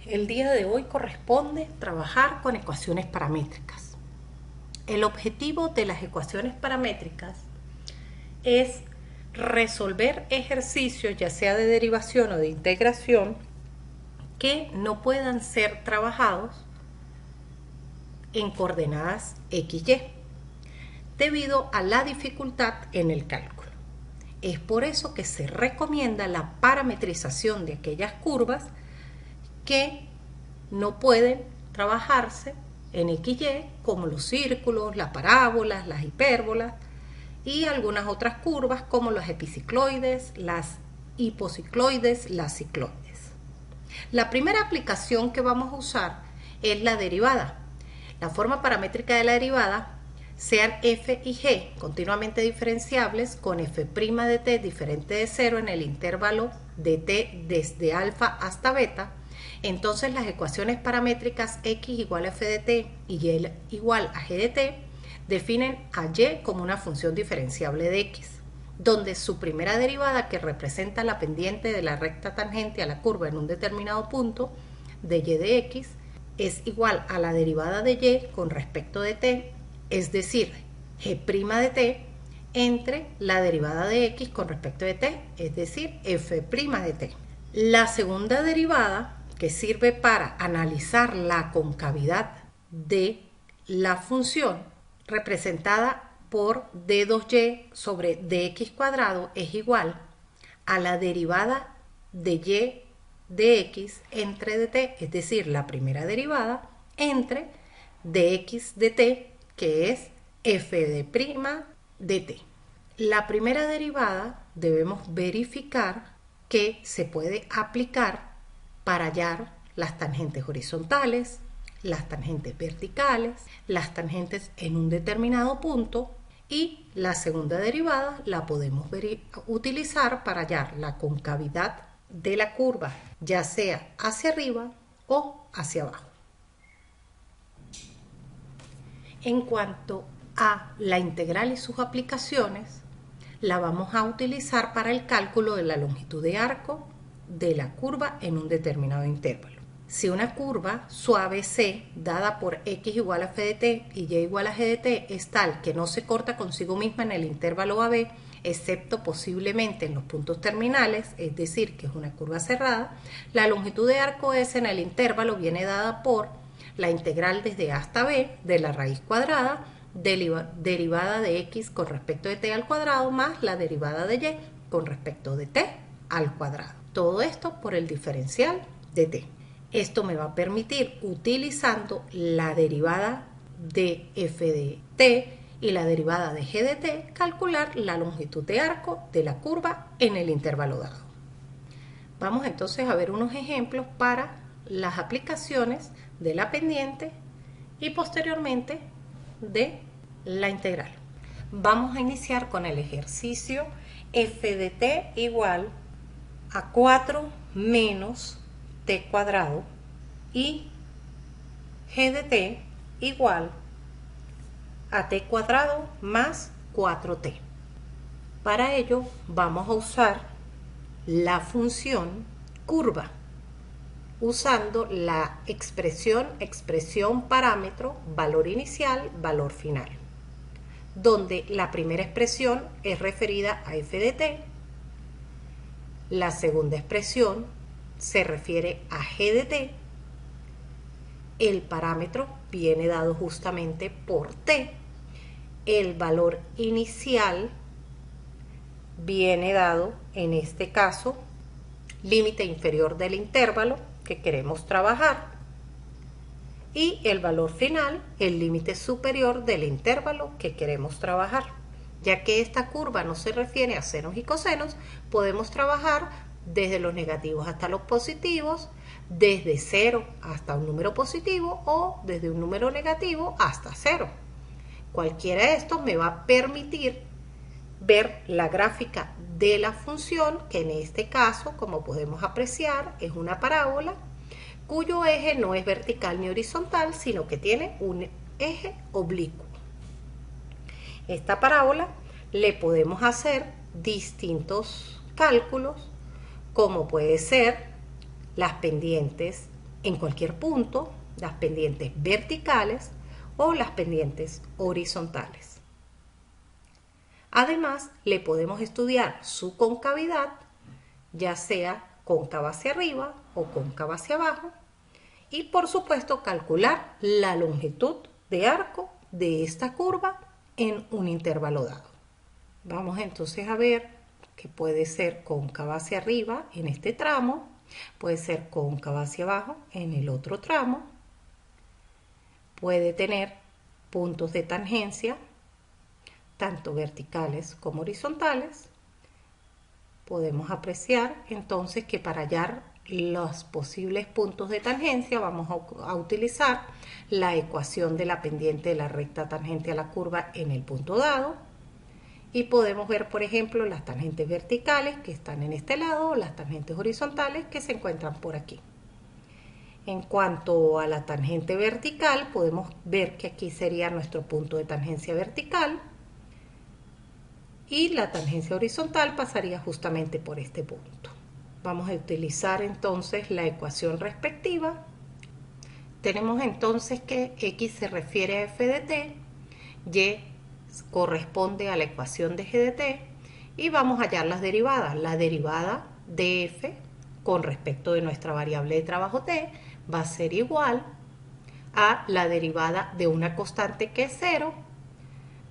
El día de hoy corresponde trabajar con ecuaciones paramétricas. El objetivo de las ecuaciones paramétricas es resolver ejercicios, ya sea de derivación o de integración, que no puedan ser trabajados en coordenadas x, y, debido a la dificultad en el cálculo. Es por eso que se recomienda la parametrización de aquellas curvas que no pueden trabajarse en x, y, como los círculos, las parábolas, las hipérbolas y algunas otras curvas como los epicicloides, las hipocicloides, las cicloides. La primera aplicación que vamos a usar es la derivada. La forma paramétrica de la derivada sean f y g continuamente diferenciables con f' de t diferente de 0 en el intervalo de t desde alfa hasta beta. Entonces las ecuaciones paramétricas x igual a f de t y y igual a g de t definen a y como una función diferenciable de x, donde su primera derivada, que representa la pendiente de la recta tangente a la curva en un determinado punto de y de x, es igual a la derivada de y con respecto de t, es decir, g' de t, entre la derivada de x con respecto de t, es decir, f' de t. La segunda derivada, que sirve para analizar la concavidad de la función representada por d2y sobre dx cuadrado, es igual a la derivada de y de x entre dt, es decir, la primera derivada entre dx de t, que es f de t. La primera derivada debemos verificar que se puede aplicar para hallar las tangentes horizontales, las tangentes verticales, las tangentes en un determinado punto, y la segunda derivada la podemos utilizar para hallar la concavidad de la curva, ya sea hacia arriba o hacia abajo. En cuanto a la integral y sus aplicaciones, la vamos a utilizar para el cálculo de la longitud de arco de la curva en un determinado intervalo. Si una curva suave C dada por x igual a f de t y y igual a g de t es tal que no se corta consigo misma en el intervalo AB, excepto posiblemente en los puntos terminales, es decir, que es una curva cerrada, la longitud de arco S en el intervalo viene dada por la integral desde A hasta B de la raíz cuadrada derivada de x con respecto de t al cuadrado más la derivada de y con respecto de t al cuadrado. Todo esto por el diferencial de t. Esto me va a permitir, utilizando la derivada de f de t y la derivada de g de t, calcular la longitud de arco de la curva en el intervalo dado. Vamos entonces a ver unos ejemplos para las aplicaciones de la pendiente y posteriormente de la integral. Vamos a iniciar con el ejercicio f de t igual a 4 menos t cuadrado y g de t igual a t cuadrado más 4t. Para ello vamos a usar la función curva, usando la expresión parámetro, valor inicial, valor final, donde la primera expresión es referida a f de t, la segunda expresión se refiere a g de t, el parámetro viene dado justamente por t, el valor inicial viene dado, en este caso, límite inferior del intervalo que queremos trabajar, y el valor final, el límite superior del intervalo que queremos trabajar. Ya que esta curva no se refiere a senos y cosenos, podemos trabajar desde los negativos hasta los positivos, desde 0 hasta un número positivo o desde un número negativo hasta 0. Cualquiera de estos me va a permitir ver la gráfica de la función, que en este caso, como podemos apreciar, es una parábola cuyo eje no es vertical ni horizontal, sino que tiene un eje oblicuo. Esta parábola le podemos hacer distintos cálculos, como puede ser las pendientes en cualquier punto las pendientes verticales o las pendientes horizontales. Además, le podemos estudiar su concavidad, ya sea cóncava hacia arriba o cóncava hacia abajo, y por supuesto calcular la longitud de arco de esta curva en un intervalo dado. Vamos entonces a ver que puede ser cóncava hacia arriba en este tramo, puede ser cóncava hacia abajo en el otro tramo, puede tener puntos de tangencia, tanto verticales como horizontales. Podemos apreciar entonces que para hallar los posibles puntos de tangencia vamos a utilizar la ecuación de la pendiente de la recta tangente a la curva en el punto dado, y podemos ver, por ejemplo, las tangentes verticales que están en este lado o las tangentes horizontales que se encuentran por aquí. En cuanto a la tangente vertical, podemos ver que aquí sería nuestro punto de tangencia vertical, y la tangencia horizontal pasaría justamente por este punto. Vamos a utilizar entonces la ecuación respectiva. Tenemos entonces que x se refiere a f de t, y corresponde a la ecuación de g de t, y vamos a hallar las derivadas. La derivada de f con respecto de nuestra variable de trabajo t va a ser igual a la derivada de una constante que es 0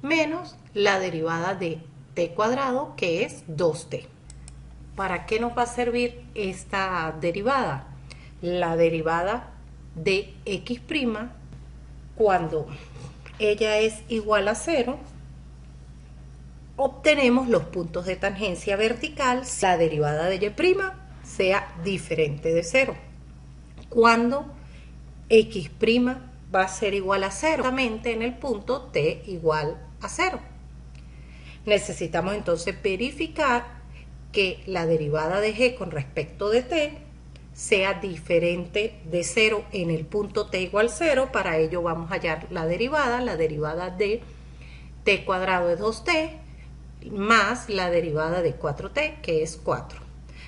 menos la derivada de t cuadrado, que es 2t. ¿Para qué nos va a servir esta derivada? La derivada de x', cuando ella es igual a 0, obtenemos los puntos de tangencia vertical si la derivada de y' sea diferente de 0. Cuando x' va a ser igual a 0, justamente en el punto t igual a 0. Necesitamos entonces verificar que la derivada de g con respecto de t sea diferente de 0 en el punto t igual 0. Para ello vamos a hallar la derivada de t cuadrado es 2t, más la derivada de 4t, que es 4.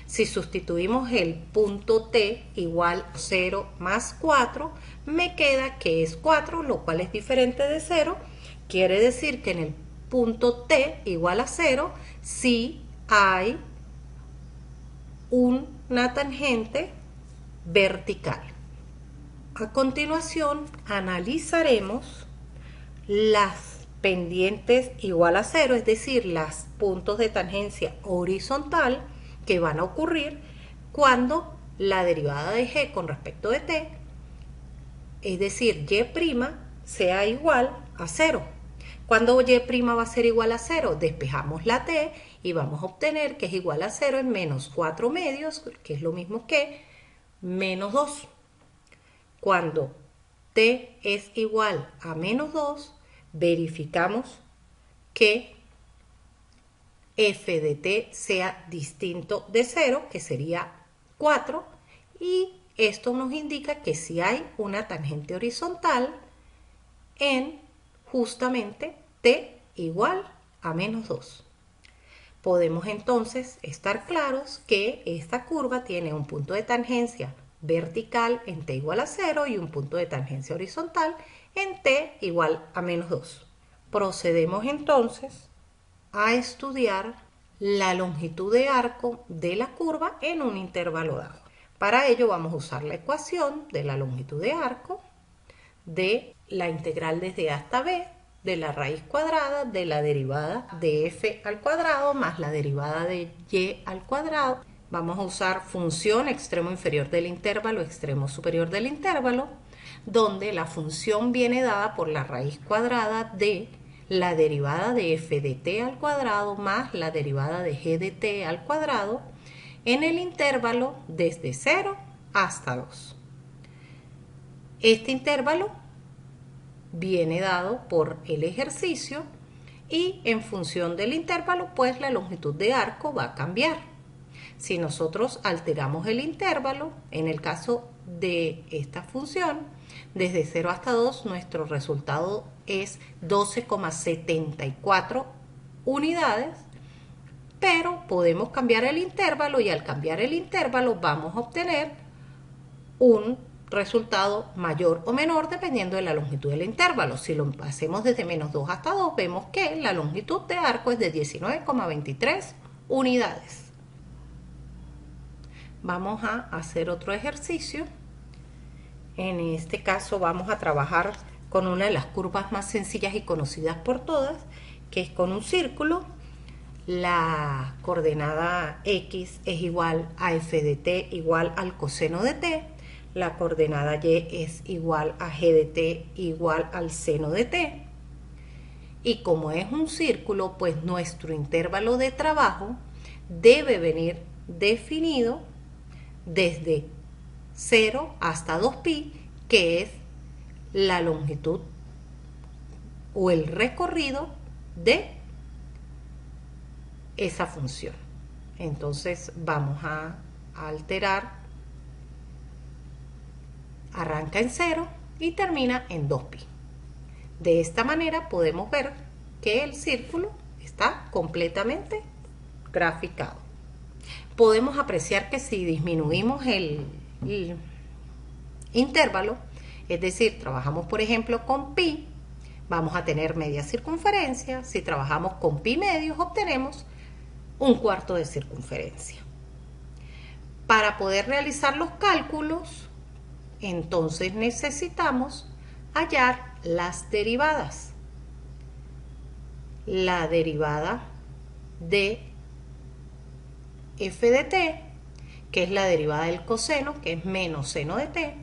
Si sustituimos el punto t igual 0 más 4, me queda que es 4, lo cual es diferente de 0. Quiere decir que en el punto t igual a 0, sí hay una tangente vertical. A continuación, analizaremos las pendientes igual a 0, es decir, los puntos de tangencia horizontal que van a ocurrir cuando la derivada de g con respecto de t, es decir, y', sea igual a 0. Cuando y' va a ser igual a 0, despejamos la t y vamos a obtener que es igual a 0 en menos 4 medios, que es lo mismo que menos 2. Cuando t es igual a menos 2, verificamos que f de t sea distinto de 0, que sería 4, y esto nos indica que si hay una tangente horizontal en justamente t igual a menos 2. Podemos entonces estar claros que esta curva tiene un punto de tangencia vertical en t igual a 0 y un punto de tangencia horizontal en t igual a menos 2. Procedemos entonces a estudiar la longitud de arco de la curva en un intervalo dado. Para ello vamos a usar la ecuación de la longitud de arco de la integral desde a hasta b de la raíz cuadrada de la derivada de f al cuadrado más la derivada de y al cuadrado. Vamos a usar función extremo inferior del intervalo, extremo superior del intervalo, donde la función viene dada por la raíz cuadrada de la derivada de f de t al cuadrado más la derivada de g de t al cuadrado en el intervalo desde 0 hasta 2. Este intervalo viene dado por el ejercicio y en función del intervalo, pues la longitud de arco va a cambiar. Si nosotros alteramos el intervalo, en el caso de esta función, desde 0 hasta 2, nuestro resultado es 12,74 unidades, pero podemos cambiar el intervalo y al cambiar el intervalo vamos a obtener un resultado mayor o menor dependiendo de la longitud del intervalo. Si lo hacemos desde menos 2 hasta 2, vemos que la longitud de arco es de 19,23 unidades. Vamos a hacer otro ejercicio. En este caso vamos a trabajar con una de las curvas más sencillas y conocidas por todas, que es con un círculo. La coordenada X es igual a f de t igual al coseno de t. La coordenada Y es igual a g de t igual al seno de t. Y como es un círculo, pues nuestro intervalo de trabajo debe venir definido desde 0 hasta 2pi, que es la longitud o el recorrido de esa función. Entonces vamos a alterar, arranca en 0 y termina en 2pi. De esta manera podemos ver que el círculo está completamente graficado. Podemos apreciar que si disminuimos el intervalo, es decir, trabajamos por ejemplo con pi, vamos a tener media circunferencia. Si trabajamos con pi medios, obtenemos un cuarto de circunferencia. Para poder realizar los cálculos, entonces necesitamos hallar las derivadas. La derivada de f de t, que es la derivada del coseno, que es menos seno de t,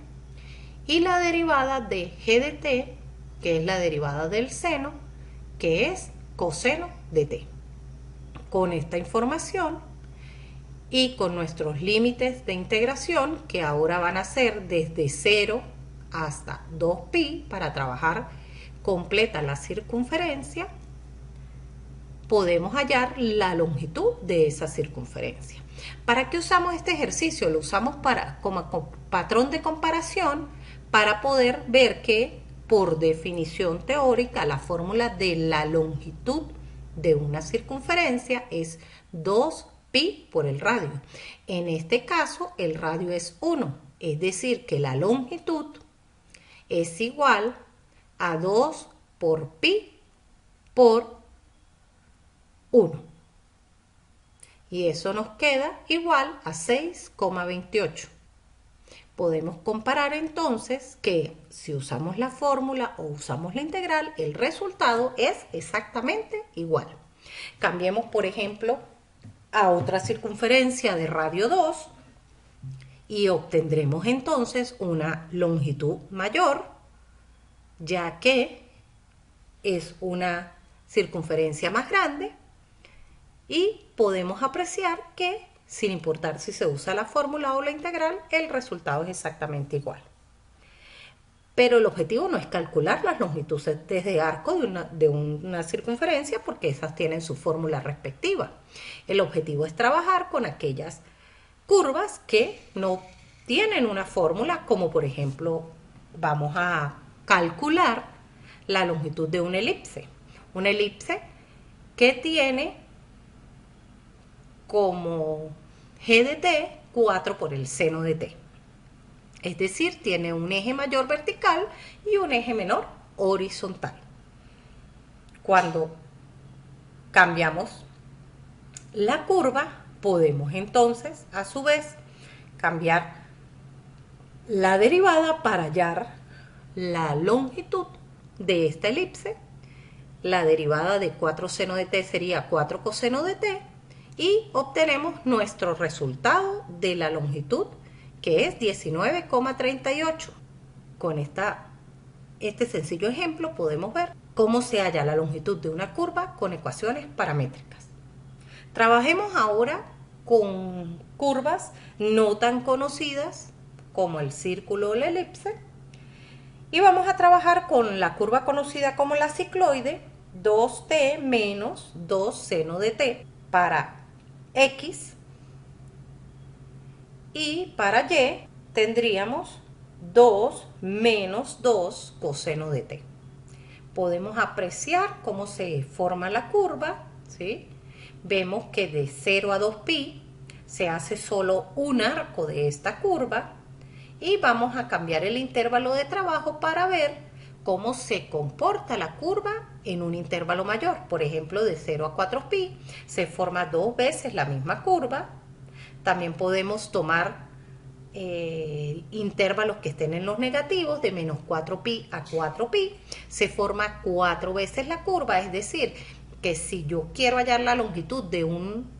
y la derivada de g de t, que es la derivada del seno, que es coseno de t. Con esta información y con nuestros límites de integración, que ahora van a ser desde 0 hasta 2pi para trabajar completa la circunferencia, podemos hallar la longitud de esa circunferencia. ¿Para qué usamos este ejercicio? Lo usamos como patrón de comparación para poder ver que, por definición teórica, la fórmula de la longitud de una circunferencia es 2pi por el radio. En este caso, el radio es 1, es decir, que la longitud es igual a 2 por pi por 1. Y eso nos queda igual a 6,28. Podemos comparar entonces que si usamos la fórmula o usamos la integral, el resultado es exactamente igual. Cambiemos, por ejemplo, a otra circunferencia de radio 2 y obtendremos entonces una longitud mayor, ya que es una circunferencia más grande, y podemos apreciar que, sin importar si se usa la fórmula o la integral, el resultado es exactamente igual. Pero el objetivo no es calcular las longitudes de arco de una circunferencia, porque esas tienen su fórmula respectiva. El objetivo es trabajar con aquellas curvas que no tienen una fórmula, como por ejemplo vamos a calcular la longitud de una elipse. Una elipse que tiene como g de t 4 por el seno de t. Es decir, tiene un eje mayor vertical y un eje menor horizontal. Cuando cambiamos la curva, podemos entonces, a su vez, cambiar la derivada para hallar la longitud de esta elipse. La derivada de 4 seno de t sería 4 coseno de t, y obtenemos nuestro resultado de la longitud, que es 19,38. Con este sencillo ejemplo podemos ver cómo se halla la longitud de una curva con ecuaciones paramétricas. Trabajemos ahora con curvas no tan conocidas como el círculo o la elipse, y vamos a trabajar con la curva conocida como la cicloide, 2t menos 2 seno de t para X, y para Y tendríamos 2 menos 2 coseno de t. Podemos apreciar cómo se forma la curva, ¿sí? Vemos que de 0 a 2pi se hace solo un arco de esta curva, y vamos a cambiar el intervalo de trabajo para ver cómo se comporta la curva en un intervalo mayor. Por ejemplo, de 0 a 4pi se forma 2 veces la misma curva. También podemos tomar intervalos que estén en los negativos, de menos 4pi a 4pi, se forma 4 veces la curva, es decir, que si yo quiero hallar la longitud de un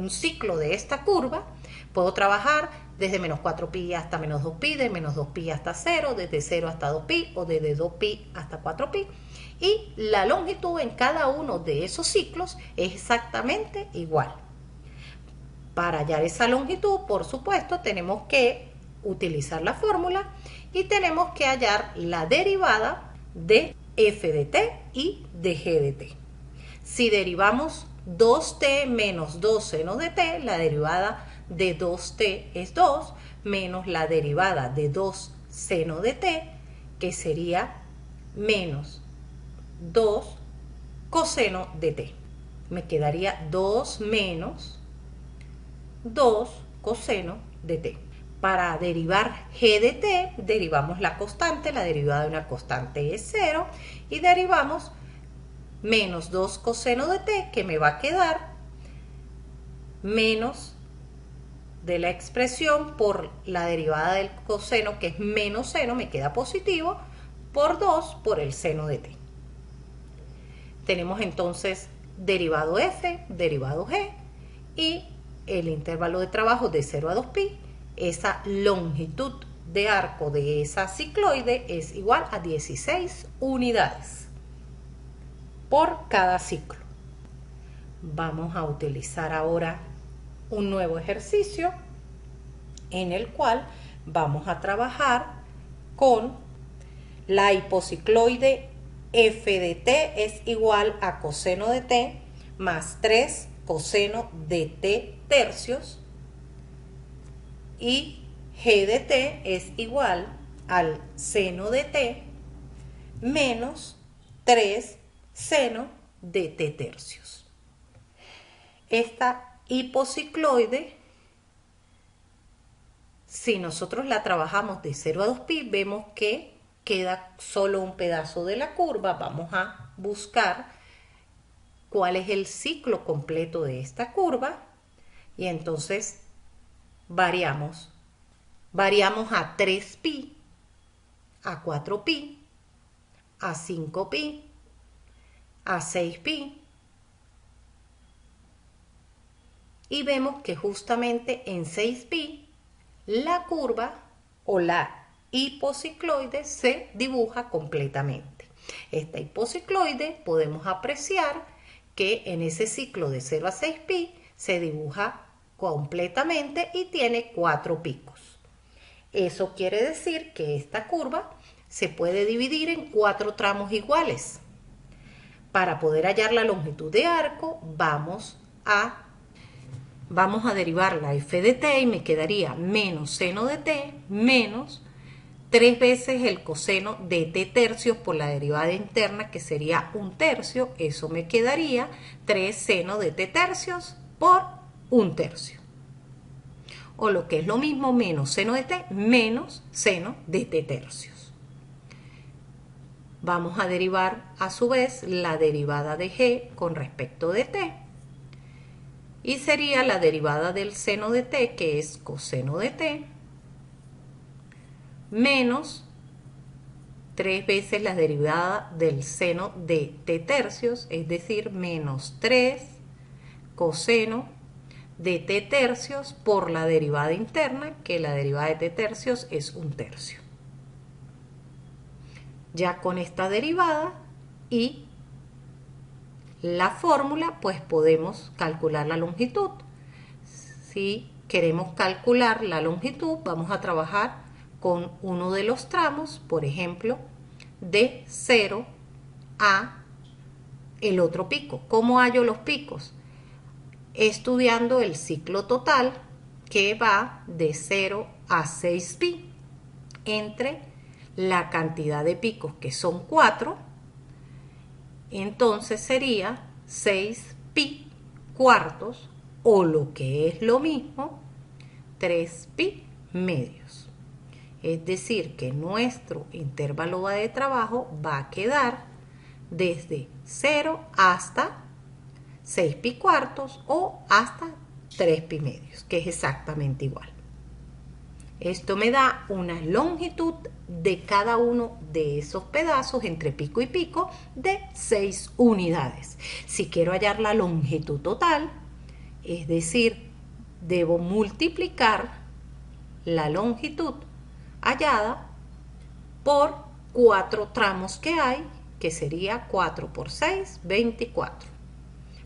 ciclo de esta curva, puedo trabajar desde menos 4pi hasta menos 2pi, de menos 2pi hasta 0, desde 0 hasta 2pi o desde 2pi hasta 4pi, y la longitud en cada uno de esos ciclos es exactamente igual. Para hallar esa longitud, por supuesto, tenemos que utilizar la fórmula y tenemos que hallar la derivada de f de t y de g de t. Si derivamos 2t menos 2 seno de t, la derivada de 2t es 2, menos la derivada de 2 seno de t, que sería menos 2 coseno de t. Me quedaría 2 menos 2 coseno de t. Para derivar g de t, derivamos la constante, la derivada de una constante es 0, y derivamos menos 2 coseno de t, que me va a quedar menos de la expresión por la derivada del coseno, que es menos seno, me queda positivo, por 2 por el seno de t. Tenemos entonces derivado f, derivado g, y el intervalo de trabajo de 0 a 2pi, esa longitud de arco de esa cicloide es igual a 16 unidades por cada ciclo. Vamos a utilizar ahora un nuevo ejercicio en el cual vamos a trabajar con la hipocicloide f de t es igual a coseno de t más 3 coseno de t tercios, y g de t es igual al seno de t menos 3 seno de t tercios. Esta hipocicloide, si nosotros la trabajamos de 0 a 2pi, vemos que queda solo un pedazo de la curva. Vamos a buscar cuál es el ciclo completo de esta curva y entonces variamos a 3pi, a 4pi, a 5pi, a 6pi, y vemos que justamente en 6pi la curva o la hipocicloide se dibuja completamente. Esta hipocicloide podemos apreciar que en ese ciclo de 0 a 6pi se dibuja completamente y tiene 4 picos. Eso quiere decir que esta curva se puede dividir en 4 tramos iguales. Para poder hallar la longitud de arco, vamos a derivar la f de t y me quedaría menos seno de t menos 3 veces el coseno de t tercios por la derivada interna, que sería 1/3. Eso me quedaría 3 seno de t tercios por 1/3. O lo que es lo mismo, menos seno de t menos seno de t tercios. Vamos a derivar a su vez la derivada de g con respecto de t. Y sería la derivada del seno de t, que es coseno de t, menos 3 veces la derivada del seno de t tercios, es decir, menos 3 coseno de t tercios por la derivada interna, que la derivada de t tercios es 1/3. Ya con esta derivada y la fórmula, pues podemos calcular la longitud. Si queremos calcular la longitud, vamos a trabajar con uno de los tramos, por ejemplo, de 0 a el otro pico. ¿Cómo hallo los picos? Estudiando el ciclo total, que va de 0 a 6pi, entre la cantidad de picos, que son 4, entonces sería 6pi cuartos, o lo que es lo mismo, 3pi medios. Es decir, que nuestro intervalo de trabajo va a quedar desde 0 hasta 6 pi cuartos o hasta 3 pi medios, que es exactamente igual. Esto me da una longitud de cada uno de esos pedazos entre pico y pico de 6 unidades. Si quiero hallar la longitud total, es decir, debo multiplicar la longitud hallada por 4 tramos que hay, que sería 4 por 6, 24.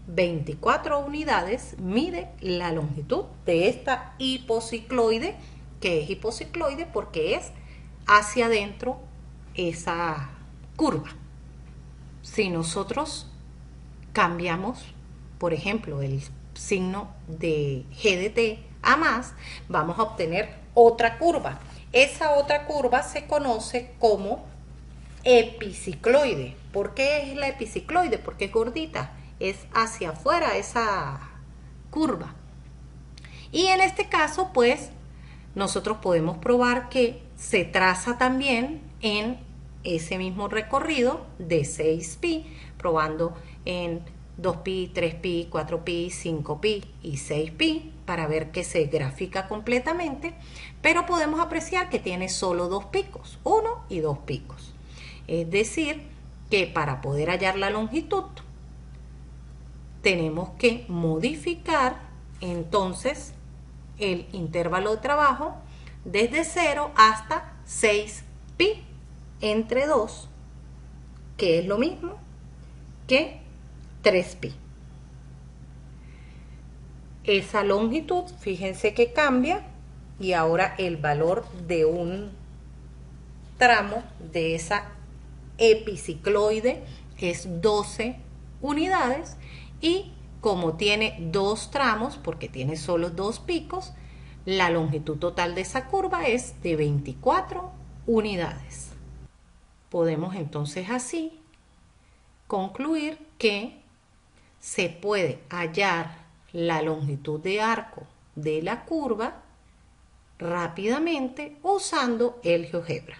24 unidades mide la longitud de esta hipocicloide, que es hipocicloide porque es hacia adentro esa curva. Si nosotros cambiamos, por ejemplo, el signo de G de T a más, vamos a obtener otra curva. Esa otra curva se conoce como epicicloide. ¿Por qué es la epicicloide? Porque es gordita, es hacia afuera esa curva. Y en este caso, pues, nosotros podemos probar que se traza también en ese mismo recorrido de 6pi, probando en 2pi, 3pi, 4pi, 5pi y 6pi para ver que se grafica completamente, pero podemos apreciar que tiene solo 2 picos, 1 y 2 picos. Es decir, que para poder hallar la longitud tenemos que modificar entonces el intervalo de trabajo desde 0 hasta 6pi entre 2, que es lo mismo que 3pi. Esa longitud, fíjense que cambia y ahora el valor de un tramo de esa epicicloide es 12 unidades y como tiene 2 tramos, porque tiene solo 2 picos, la longitud total de esa curva es de 24 unidades. Podemos entonces así concluir que se puede hallar la longitud de arco de la curva rápidamente usando el GeoGebra.